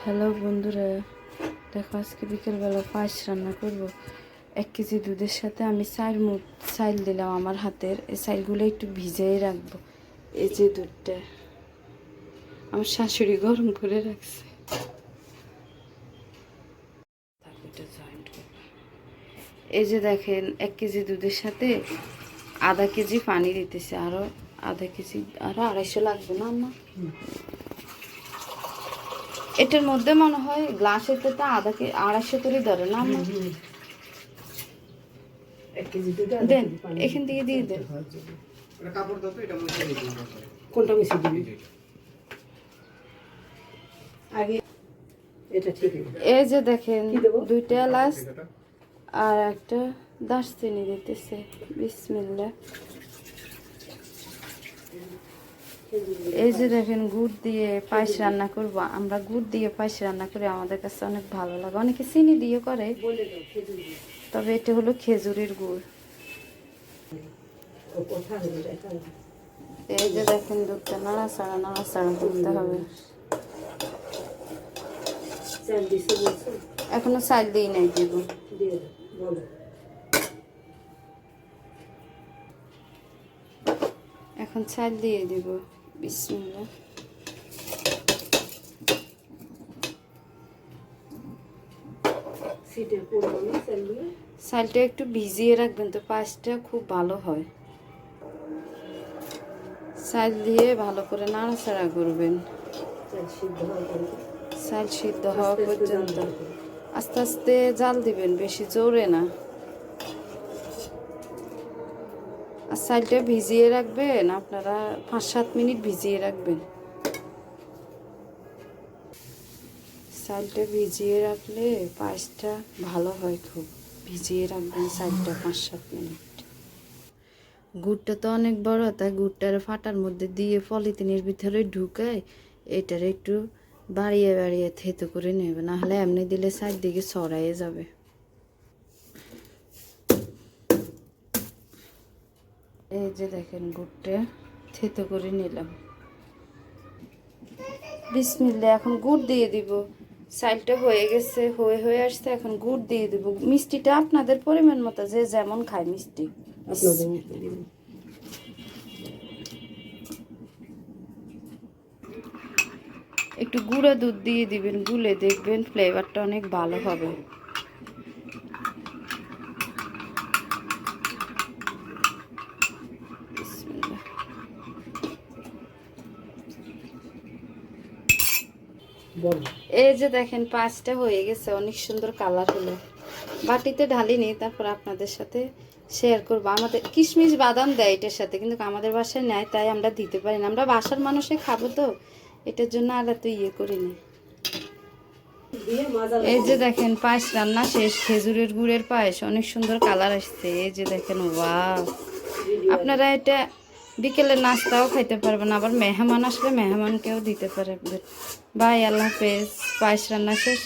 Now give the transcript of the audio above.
Hello বন্ধুরা, দেখো আজকে বিকেলবেলা পায়েস রান্না করব। 1 কেজি দুধের সাথে আমি 4 মুঠ চাল দিলাম আমার হাতের। এই চালগুলো একটু ভিজিয়ে রাখবো। এই যে দুধটা আমার শাশুড়ি গরম করে রাখছে। এই যে দেখেন 1 কেজি দুধের সাথে আধা কেজি পানি দিতেছে, আরো আধা কেজি, আরো 250 লাগবে না আম্মা? এটার মধ্যে মনে হয় গ্লাসের তো 250 করে ধরে না আম্মা? দেন এখান থেকে দিয়ে দেন। কোনটা মিশিয়ে দিবি আগে? এটা ঠিক এই যে দেখেন 2টা এলাচ আর একটা দারচিনি দিতেছে। বিসমিল্লাহ। এই যে দেখেন গুড় দিয়ে পায়েস রান্না করব। আমরা গুড় দিয়ে পায়েস রান্না করি, আমাদের কাছে অনেক ভালো লাগে। অনেকে চিনি দিয়ে করে, তবে এটা হলো খেজুরের গুড়। এই যে দেখেন দুধটা নাড়াচাড়া করতে হবে। এখনো চাল দিই নাই, দিব। এখন চাল দিয়ে দিব। বিসমিল্লাহ। চালটা একটু ভিজিয়ে রাখবেন, তো পায়েসটা খুব ভালো হয়। চাল দিয়ে ভালো করে নাড়াচাড়া করবেন, চাল সিদ্ধ হওয়া পর্যন্ত। আস্তে আস্তে জাল দিবেন, বেশি জোরে না। আর চালটা ভিজিয়ে রাখবেন আপনারা 5-7 মিনিট ভিজিয়ে রাখবেন। চালটা ভিজিয়ে রাখলে পায়েসটা ভালো হয় খুব। ভিজিয়ে রাখবেন চালটা 5-7 মিনিট। গুড়টা তো অনেক বড়, তাই গুড়টার ফাটার মধ্যে দিয়ে পলিথিনের ভিতরে ঢুকায় এটার একটু বাড়িয়ে বাড়িয়ে থেতো করে নেবে, নাহলে এমনি দিলে চারদিকে ছড়াইয়ে যাবে। এই যে দেখেন গুড়টা থেতো করে নিলাম। বিসমিল্লাহ। এখন গুড় দিয়ে দিব। চালটা হয়ে গেছে, হয়ে আসছে। এখন গুড় দিয়ে দিব। মিষ্টিটা আপনাদের পরিমাণ মতো, যে যেমন খায় মিষ্টি। একটু গুঁড়া দুধ দিয়ে দিবেন, গুলে দেখবেন ফ্লেভারটা অনেক ভালো হবে। এই যে দেখেন পাঁচটা হয়ে গেছে, অনেক সুন্দর কালার হলো। বাটিতে ঢালিনি, তারপর আপনাদের সাথে শেয়ার করবো। আমাদের কিশমিশ বাদাম দেয় এটার সাথে, কিন্তু আমাদের বাসায় নেয়, তাই আমরা দিতে পারি না। আমরা বাসার মানুষে খাবো তো, এটার জন্য আর এত ইয়ে করিনি। এই যে দেখেন পায়েস রান্না শেষ। খেজুরের গুড়ের পায়েস, অনেক সুন্দর কালার আসছে। এই যে দেখেন, ওয়াও! আপনারা এটা বিকেলে নাস্তাও খাইতে পারবেন, আবার মেহমান আসলে মেহমানকেও দিতে পারবেন। বাই, আল্লাহ হাফেজ। পায়েস রান্না শেষ।